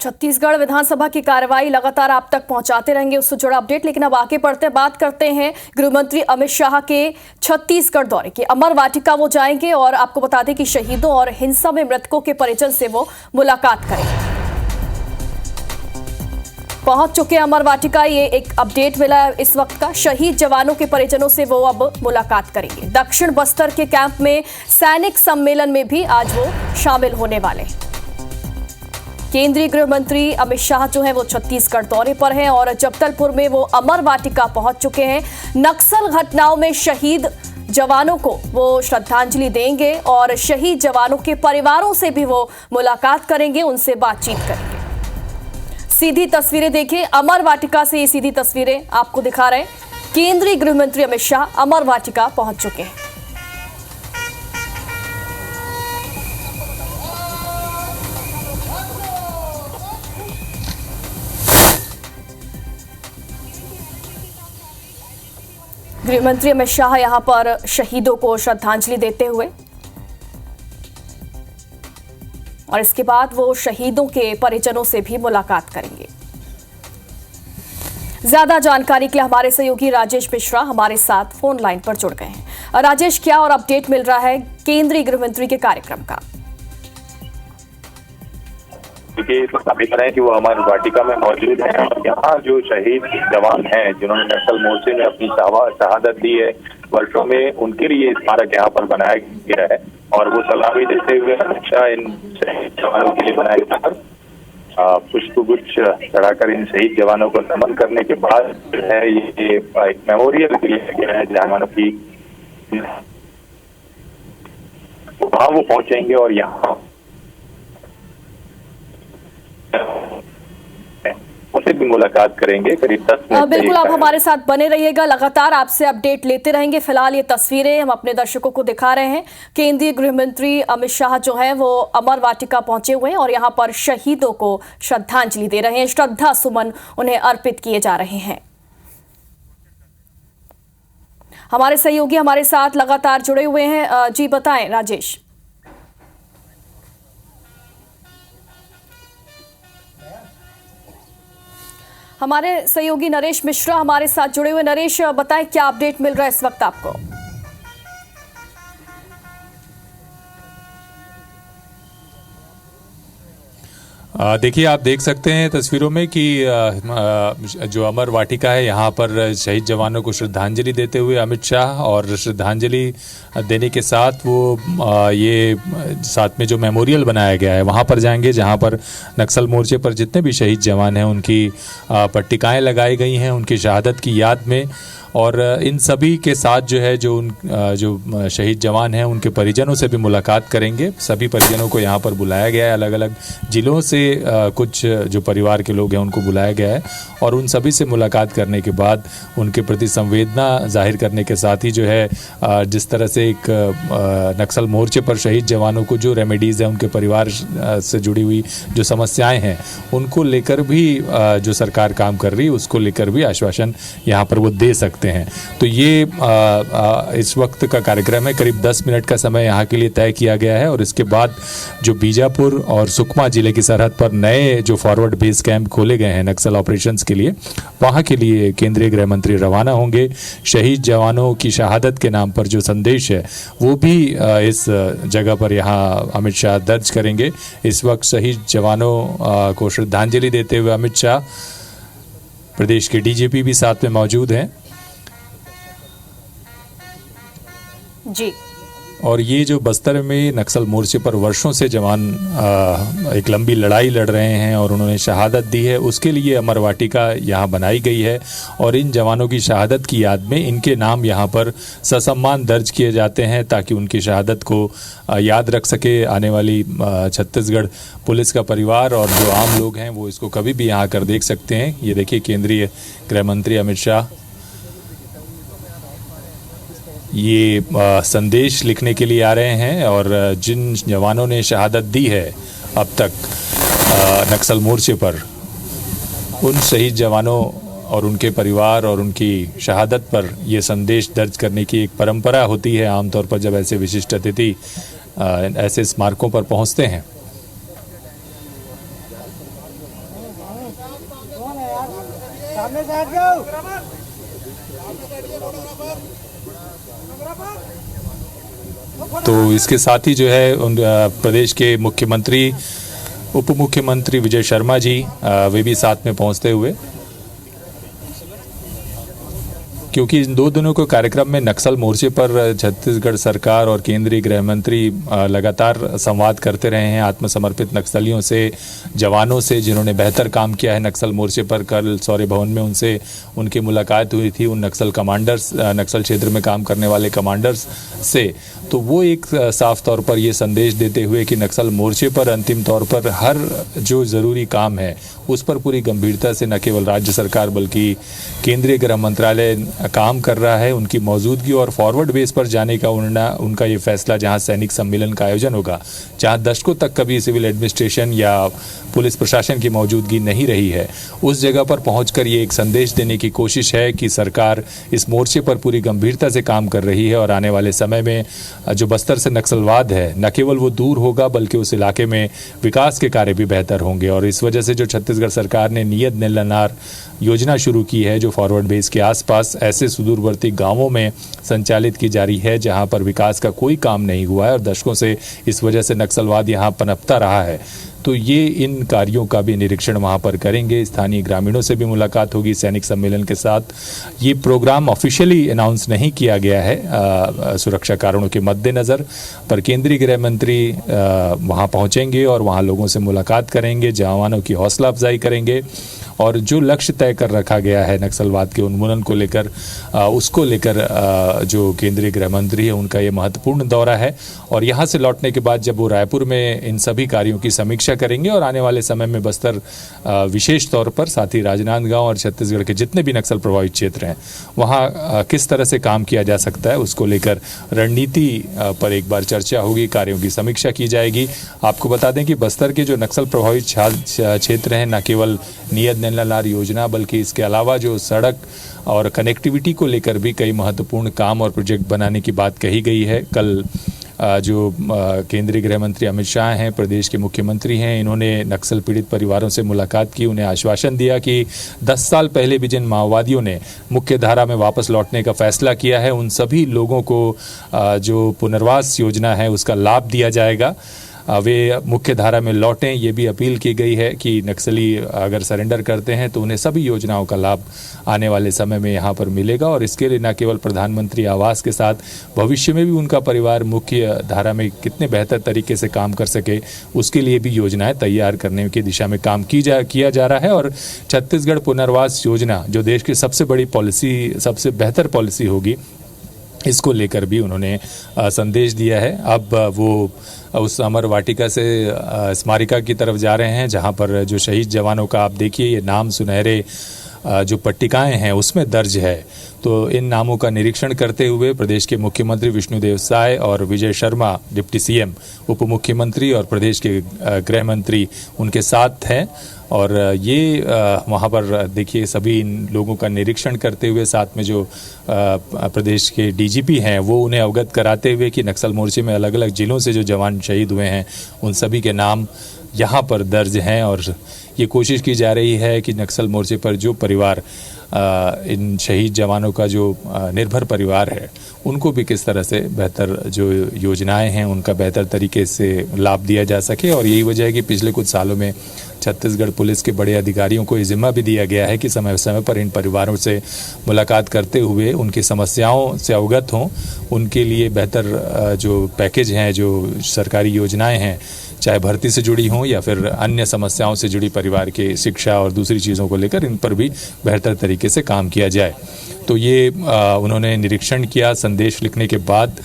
छत्तीसगढ़ विधानसभा की कार्रवाई लगातार आप तक पहुंचाते रहेंगे, उससे जुड़ा अपडेट। लेकिन अब आगे बढ़ते बात करते हैं गृह मंत्री अमित शाह के छत्तीसगढ़ दौरे की। अमर वाटिका वो जाएंगे और आपको बता दें कि शहीदों और हिंसा में मृतकों के परिजन से वो मुलाकात करेंगे। पहुंच चुके अमर वाटिका, ये एक अपडेट मिला है इस वक्त का। शहीद जवानों के परिजनों से वो अब मुलाकात करेंगे। दक्षिण बस्तर के कैंप में सैनिक सम्मेलन में भी आज वो शामिल होने वाले हैं। केंद्रीय गृह मंत्री अमित शाह जो है वो छत्तीसगढ़ दौरे पर हैं और जगदलपुर में वो अमर वाटिका पहुंच चुके हैं। नक्सल घटनाओं में शहीद जवानों को वो श्रद्धांजलि देंगे और शहीद जवानों के परिवारों से भी वो मुलाकात करेंगे, उनसे बातचीत करेंगे। सीधी तस्वीरें देखिए, अमर वाटिका से ये सीधी तस्वीरें आपको दिखा रहे हैं। केंद्रीय गृह मंत्री अमित शाह अमर वाटिका पहुंच चुके हैं। गृह मंत्री अमित शाह यहां पर शहीदों को श्रद्धांजलि देते हुए और इसके बाद वो शहीदों के परिजनों से भी मुलाकात करेंगे। ज्यादा जानकारी के लिए हमारे सहयोगी राजेश मिश्रा हमारे साथ फोन लाइन पर जुड़ गए हैं। राजेश, क्या और अपडेट मिल रहा है केंद्रीय गृह मंत्री के कार्यक्रम का? देखिए, अभी है कि वो अमर वाटिका में मौजूद है और यहाँ जो शहीद जवान हैं जिन्होंने नक्सल मोर्चे में अपनी शहादत दी है वर्षों में, उनके लिए स्मारक यहाँ पर बनाया गया है और वो सलामी देते हुए हमेशा इन शहीद जवानों के लिए बनाया गया है। पुष्पगुच्छ चढ़ाकर इन शहीद जवानों को नमन करने के बाद है ये एक मेमोरियल दिया गया है जवानों की, वहाँ वो पहुंचेंगे और यहाँ उनसे भी मुलाकात करेंगे करीब 10 मिनट। बिल्कुल, आप हमारे साथ बने रहिएगा, लगातार आपसे अपडेट लेते रहेंगे। फिलहाल ये तस्वीरें हम अपने दर्शकों को दिखा रहे हैं। केंद्रीय गृह मंत्री अमित शाह जो है वो अमर वाटिका पहुंचे हुए हैं और यहां पर शहीदों को श्रद्धांजलि दे रहे हैं, श्रद्धा सुमन उन्हें अर्पित किए जा रहे हैं। हमारे सहयोगी हमारे साथ लगातार जुड़े हुए हैं। जी बताएं राजेश। हमारे सहयोगी नरेश मिश्रा हमारे साथ जुड़े हुए। नरेश, बताएं क्या अपडेट मिल रहा है इस वक्त आपको? देखिए, आप देख सकते हैं तस्वीरों में कि जो अमर वाटिका है यहाँ पर शहीद जवानों को श्रद्धांजलि देते हुए अमित शाह, और श्रद्धांजलि देने के साथ वो ये साथ में जो मेमोरियल बनाया गया है वहाँ पर जाएंगे जहाँ पर नक्सल मोर्चे पर जितने भी शहीद जवान हैं उनकी पट्टिकाएँ लगाई गई हैं उनकी शहादत की याद में। और इन सभी के साथ जो है जो शहीद जवान हैं उनके परिजनों से भी मुलाकात करेंगे। सभी परिजनों को यहाँ पर बुलाया गया है, अलग अलग जिलों से कुछ जो परिवार के लोग हैं उनको बुलाया गया है और उन सभी से मुलाकात करने के बाद उनके प्रति संवेदना जाहिर करने के साथ ही जो है जिस तरह से एक नक्सल मोर्चे पर शहीद जवानों को जो रेमेडीज़ हैं उनके परिवार से जुड़ी हुई जो समस्याएँ हैं उनको लेकर भी जो सरकार काम कर रही है उसको लेकर भी आश्वासन यहाँ पर वो दे सकते हैं। तो ये इस वक्त का कार्यक्रम है, करीब 10 मिनट का समय यहाँ के लिए तय किया गया है और इसके बाद जो बीजापुर और सुकमा जिले की सरहद पर नए जो फॉरवर्ड बेस कैंप खोले गए हैं नक्सल ऑपरेशंस के लिए, वहाँ के लिए केंद्रीय गृह मंत्री रवाना होंगे। शहीद जवानों की शहादत के नाम पर जो संदेश है वो भी इस जगह पर यहाँ अमित शाह दर्ज करेंगे। इस वक्त शहीद जवानों को श्रद्धांजलि देते हुए अमित शाह, प्रदेश के डीजीपी भी साथ में मौजूद हैं जी। और ये जो बस्तर में नक्सल मोर्चे पर वर्षों से जवान एक लंबी लड़ाई लड़ रहे हैं और उन्होंने शहादत दी है, उसके लिए अमर वाटिका यहाँ बनाई गई है और इन जवानों की शहादत की याद में इनके नाम यहाँ पर ससम्मान दर्ज किए जाते हैं ताकि उनकी शहादत को याद रख सके आने वाली छत्तीसगढ़ पुलिस का परिवार और जो आम लोग हैं वो इसको कभी भी यहाँ आकर देख सकते हैं। ये देखिए, केंद्रीय गृह मंत्री अमित शाह ये संदेश लिखने के लिए आ रहे हैं और जिन जवानों ने शहादत दी है अब तक नक्सल मोर्चे पर, उन शहीद जवानों और उनके परिवार और उनकी शहादत पर ये संदेश दर्ज करने की एक परंपरा होती है आमतौर पर जब ऐसे विशिष्ट अतिथि ऐसे स्मारकों पर पहुंचते हैं। तो इसके साथ ही जो है प्रदेश के मुख्यमंत्री उप मुख्यमंत्री विजय शर्मा जी वे भी साथ में पहुंचते हुए, क्योंकि इन 2 दिनों के कार्यक्रम में नक्सल मोर्चे पर छत्तीसगढ़ सरकार और केंद्रीय गृह मंत्री लगातार संवाद करते रहे हैं आत्मसमर्पित नक्सलियों से, जवानों से जिन्होंने बेहतर काम किया है नक्सल मोर्चे पर। कल शौर्य भवन में उनसे उनकी मुलाकात हुई थी, उन नक्सल कमांडर्स, नक्सल क्षेत्र में काम करने वाले कमांडर्स से। तो वो एक साफ तौर पर ये संदेश देते हुए कि नक्सल मोर्चे पर अंतिम तौर पर हर जो ज़रूरी काम है उस पर पूरी गंभीरता से न केवल राज्य सरकार बल्कि केंद्रीय गृह मंत्रालय काम कर रहा है, उनकी मौजूदगी और फॉरवर्ड बेस पर जाने का उनका ये फैसला, जहां सैनिक सम्मेलन का आयोजन होगा, जहां दशकों तक कभी सिविल एडमिनिस्ट्रेशन या पुलिस प्रशासन की मौजूदगी नहीं रही है, उस जगह पर पहुंचकर ये एक संदेश देने की कोशिश है कि सरकार इस मोर्चे पर पूरी गंभीरता से काम कर रही है और आने वाले समय में जो बस्तर से नक्सलवाद है न केवल वो दूर होगा बल्कि उस इलाके में विकास के कार्य भी बेहतर होंगे। और इस वजह से जो छत्तीसगढ़ सरकार ने नियत निलनार योजना शुरू की है, जो फॉरवर्ड बेस के आसपास ऐसे सुदूरवर्ती गांवों में संचालित की जा रही है जहां पर विकास का कोई काम नहीं हुआ है और दशकों से इस वजह से नक्सलवाद यहां पनपता रहा है, तो ये इन कार्यों का भी निरीक्षण वहां पर करेंगे। स्थानीय ग्रामीणों से भी मुलाकात होगी सैनिक सम्मेलन के साथ। ये प्रोग्राम ऑफिशियली अनाउंस नहीं किया गया है सुरक्षा कारणों के मद्देनज़र, पर केंद्रीय गृह मंत्री वहां पहुंचेंगे और वहां लोगों से मुलाकात करेंगे, जवानों की हौसला अफजाई करेंगे और जो लक्ष्य तय कर रखा गया है नक्सलवाद के उन्मूलन को लेकर, उसको लेकर जो केंद्रीय गृह मंत्री है उनका ये महत्वपूर्ण दौरा है। और यहाँ से लौटने के बाद जब वो रायपुर में इन सभी कार्यों की समीक्षा करेंगे और आने वाले समय में बस्तर विशेष तौर पर, साथ ही राजनांदगांव और छत्तीसगढ़ के जितने भी नक्सल प्रभावित क्षेत्र हैं वहाँ किस तरह से काम किया जा सकता है, उसको लेकर रणनीति पर एक बार चर्चा होगी, कार्यों की समीक्षा की जाएगी। आपको बता दें कि बस्तर के जो नक्सल प्रभावित क्षेत्र हैं न केवल नियत निलनार योजना बल्कि इसके अलावा जो सड़क और कनेक्टिविटी को लेकर भी कई महत्वपूर्ण काम और प्रोजेक्ट बनाने की बात कही गई है। कल जो केंद्रीय गृह मंत्री अमित शाह हैं, प्रदेश के मुख्यमंत्री हैं, इन्होंने नक्सल पीड़ित परिवारों से मुलाकात की, उन्हें आश्वासन दिया कि 10 साल पहले भी जिन माओवादियों ने मुख्य धारा में वापस लौटने का फैसला किया है उन सभी लोगों को जो पुनर्वास योजना है उसका लाभ दिया जाएगा, वे मुख्य धारा में लौटें। ये भी अपील की गई है कि नक्सली अगर सरेंडर करते हैं तो उन्हें सभी योजनाओं का लाभ आने वाले समय में यहाँ पर मिलेगा और इसके लिए न केवल प्रधानमंत्री आवास के साथ भविष्य में भी उनका परिवार मुख्य धारा में कितने बेहतर तरीके से काम कर सके उसके लिए भी योजनाएं तैयार करने की दिशा में काम किया जा रहा है। और छत्तीसगढ़ पुनर्वास योजना जो देश की सबसे बड़ी पॉलिसी, सबसे बेहतर पॉलिसी होगी, इसको लेकर भी उन्होंने संदेश दिया है। अब वो उस अमर वाटिका से स्मारिका की तरफ जा रहे हैं जहां पर जो शहीद जवानों का आप देखिए ये नाम सुनहरे जो पट्टिकाएं हैं उसमें दर्ज है। तो इन नामों का निरीक्षण करते हुए प्रदेश के मुख्यमंत्री विष्णुदेव साय और विजय शर्मा डिप्टी सीएम, उप मुख्यमंत्री और प्रदेश के गृह मंत्री उनके साथ हैं और ये वहाँ पर देखिए सभी इन लोगों का निरीक्षण करते हुए साथ में जो प्रदेश के डीजीपी हैं वो उन्हें अवगत कराते हुए कि नक्सल मोर्चे में अलग अलग जिलों से जो जवान शहीद हुए हैं उन सभी के नाम यहाँ पर दर्ज हैं और ये कोशिश की जा रही है कि नक्सल मोर्चे पर जो परिवार इन शहीद जवानों का जो निर्भर परिवार है उनको भी किस तरह से बेहतर जो योजनाएं हैं उनका बेहतर तरीके से लाभ दिया जा सके। और यही वजह है कि पिछले कुछ सालों में छत्तीसगढ़ पुलिस के बड़े अधिकारियों को ये जिम्मा भी दिया गया है कि समय समय पर इन परिवारों से मुलाकात करते हुए उनकी समस्याओं से अवगत हों, उनके लिए बेहतर जो पैकेज हैं, जो सरकारी योजनाएं हैं, चाहे भर्ती से जुड़ी हों या फिर अन्य समस्याओं से जुड़ी परिवार के शिक्षा और दूसरी चीज़ों को लेकर, इन पर भी बेहतर तरीके से काम किया जाए। तो ये उन्होंने निरीक्षण किया संदेश लिखने के बाद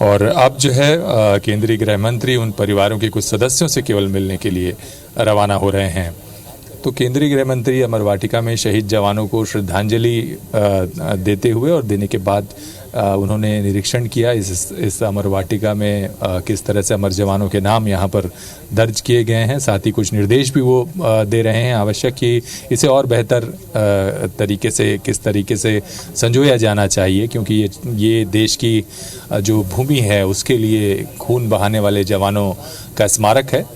और अब जो है केंद्रीय गृह मंत्री उन परिवारों के कुछ सदस्यों से केवल मिलने के लिए रवाना हो रहे हैं। तो केंद्रीय गृह मंत्री अमर वाटिका में शहीद जवानों को श्रद्धांजलि देते हुए और देने के बाद उन्होंने निरीक्षण किया इस अमर वाटिका में किस तरह से अमर जवानों के नाम यहाँ पर दर्ज किए गए हैं। साथ ही कुछ निर्देश भी वो दे रहे हैं आवश्यक कि इसे और बेहतर तरीके से किस तरीके से संजोया जाना चाहिए, क्योंकि ये देश की जो भूमि है उसके लिए खून बहाने वाले जवानों का स्मारक है।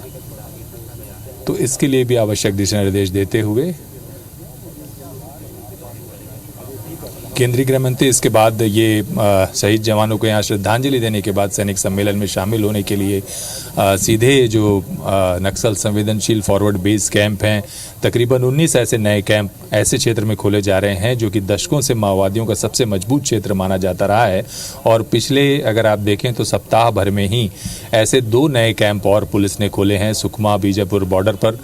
तो इसके लिए भी आवश्यक दिशा निर्देश देते हुए केंद्रीय गृह मंत्री इसके बाद ये शहीद जवानों को यहाँ श्रद्धांजलि देने के बाद सैनिक सम्मेलन में शामिल होने के लिए सीधे जो नक्सल संवेदनशील फॉरवर्ड बेस कैंप हैं, तकरीबन 19 ऐसे नए कैंप ऐसे क्षेत्र में खोले जा रहे हैं जो कि दशकों से माओवादियों का सबसे मजबूत क्षेत्र माना जाता रहा है। और पिछले अगर आप देखें तो सप्ताह भर में ही ऐसे 2 नए कैंप और पुलिस ने खोले हैं सुकमा बीजापुर बॉर्डर पर।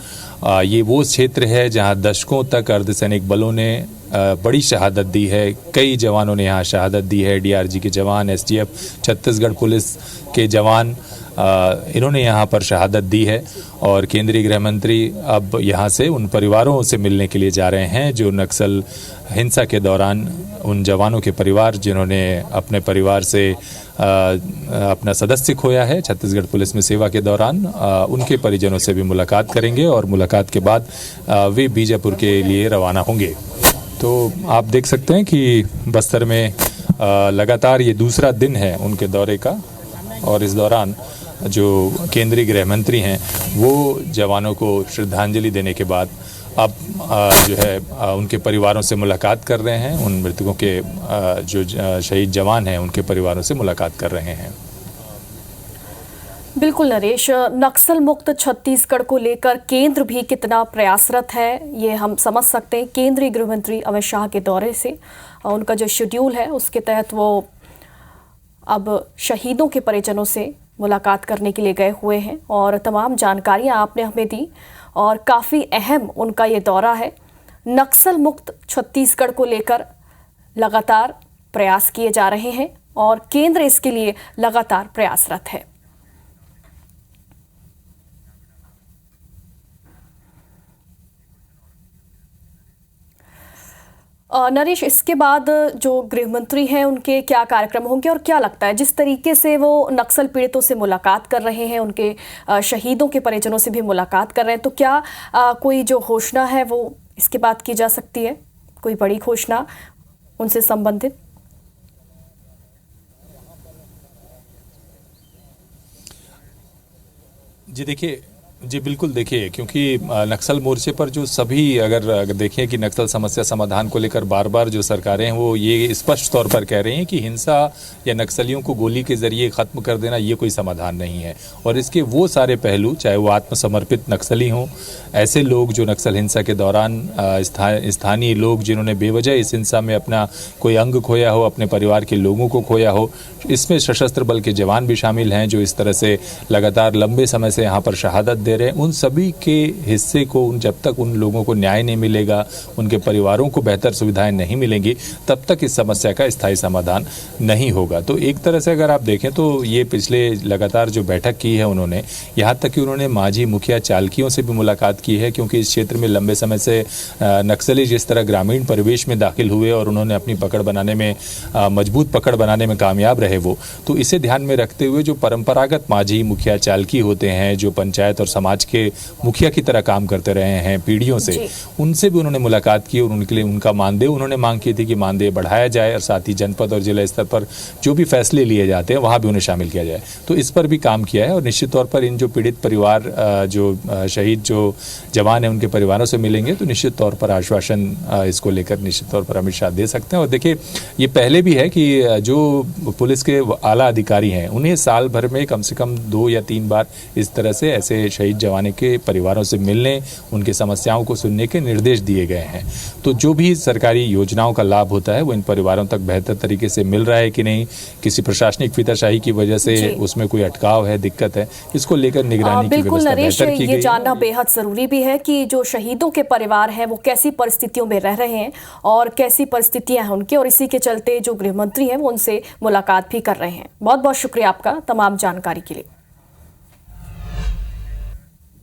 ये वो क्षेत्र है जहां दशकों तक अर्धसैनिक बलों ने बड़ी शहादत दी है। कई जवानों ने यहाँ शहादत दी है। डीआरजी के जवान, एसटीएफ, छत्तीसगढ़ पुलिस के जवान, इन्होंने यहाँ पर शहादत दी है। और केंद्रीय गृह मंत्री अब यहाँ से उन परिवारों से मिलने के लिए जा रहे हैं जो नक्सल हिंसा के दौरान उन जवानों के परिवार जिन्होंने अपने परिवार से अपना सदस्य खोया है छत्तीसगढ़ पुलिस में सेवा के दौरान, उनके परिजनों से भी मुलाकात करेंगे और मुलाकात के बाद वे बीजापुर के लिए रवाना होंगे। तो आप देख सकते हैं कि बस्तर में लगातार ये दूसरा दिन है उनके दौरे का और इस दौरान जो केंद्रीय गृह मंत्री हैं वो जवानों को श्रद्धांजलि देने के बाद अब जो है उनके परिवारों से मुलाकात कर रहे हैं। उन मृतकों के जो शहीद जवान हैं उनके परिवारों से मुलाकात कर रहे हैं। बिल्कुल नरेश, नक्सल मुक्त छत्तीसगढ़ को लेकर केंद्र भी कितना प्रयासरत है ये हम समझ सकते हैं। केंद्रीय गृह मंत्री अमित शाह के दौरे से उनका जो शेड्यूल है उसके तहत वो अब शहीदों के परिजनों से मुलाकात करने के लिए गए हुए हैं और तमाम जानकारियां आपने हमें दी और काफ़ी अहम उनका ये दौरा है। नक्सल मुक्त छत्तीसगढ़ को लेकर लगातार प्रयास किए जा रहे हैं और केंद्र इसके लिए लगातार प्रयासरत है। नरेश, इसके बाद जो गृह मंत्री हैं उनके क्या कार्यक्रम होंगे और क्या लगता है जिस तरीके से वो नक्सल पीड़ितों से मुलाकात कर रहे हैं, उनके शहीदों के परिजनों से भी मुलाकात कर रहे हैं, तो क्या कोई जो घोषणा है वो इसके बाद की जा सकती है, कोई बड़ी घोषणा उनसे संबंधित? जी देखिए, जी बिल्कुल देखिए, क्योंकि नक्सल मोर्चे पर जो सभी अगर देखें कि नक्सल समस्या समाधान को लेकर बार बार जो सरकारें हैं वो ये स्पष्ट तौर पर कह रही हैं कि हिंसा या नक्सलियों को गोली के जरिए ख़त्म कर देना ये कोई समाधान नहीं है। और इसके वो सारे पहलू, चाहे वो आत्मसमर्पित नक्सली हों, ऐसे लोग जो नक्सल हिंसा के दौरान स्थानीय लोग जिन्होंने बेवजह इस हिंसा में अपना कोई अंग खोया हो, अपने परिवार के लोगों को खोया हो, इसमें सशस्त्र बल के जवान भी शामिल हैं जो इस तरह से लगातार लंबे समय से यहाँ पर शहादत दे रहे हैं। उन सभी के हिस्से को जब तक उन लोगों को न्याय नहीं मिलेगा, उनके परिवारों को बेहतर सुविधाएं नहीं मिलेंगी, तब तक इस समस्या का स्थायी समाधान नहीं होगा। तो एक तरह से अगर आप देखें तो ये पिछले लगातार जो बैठक की है उन्होंने, यहाँ तक कि उन्होंने मांझी मुखिया चालकियों से भी मुलाकात की है, क्योंकि इस क्षेत्र में लंबे समय से नक्सली जिस तरह ग्रामीण परिवेश में दाखिल हुए और उन्होंने अपनी पकड़ बनाने में, मजबूत पकड़ बनाने में कामयाब रहे वो, तो इसे ध्यान में रखते हुए जो परंपरागत मांझी मुखिया चालकी होते हैं, जो पंचायत और समाज के मुखिया की तरह काम करते रहे हैं पीढ़ियों से, उनसे भी उन्होंने मुलाकात की और उनके लिए उनका मानदेय उन्होंने मांग की थी कि मानदेय बढ़ाया जाए और साथ ही जनपद और जिला स्तर पर जो भी फैसले लिए जाते हैं वहां भी उन्हें शामिल किया जाए। तो इस पर भी काम किया है और निश्चित तौर पर इन जो पीड़ित परिवार, जो शहीद जो जवान है, उनके परिवारों से मिलेंगे तो निश्चित तौर पर आश्वासन इसको लेकर निश्चित तौर पर अमित शाह दे सकते हैं। और देखिए, ये पहले भी है कि जो पुलिस के आला अधिकारी हैं उन्हें साल भर में कम से कम 2 या 3 बार इस तरह से ऐसे शहीद जवान के परिवारों से मिलने, उनकी समस्याओं को सुनने के निर्देश दिए गए हैं। तो जो भी सरकारी योजनाओं का लाभ होता है वो इन परिवारों तक बेहतर तरीके से मिल रहा है कि नहीं, किसी प्रशासनिक फीताशाही की वजह से उसमें कोई अटकाव है, दिक्कत है, इसको लेकर निगरानी की व्यवस्था बेहतर की गई। ये जानना बेहद जरूरी भी है कि जो शहीदों के परिवार हैं वो कैसी परिस्थितियों में रह रहे हैं और कैसी परिस्थितियां हैं उनकी, और इसी के चलते जो गृह मंत्री हैं वो उनसे मुलाकात भी कर रहे हैं। बहुत बहुत शुक्रिया आपका तमाम जानकारी के लिए।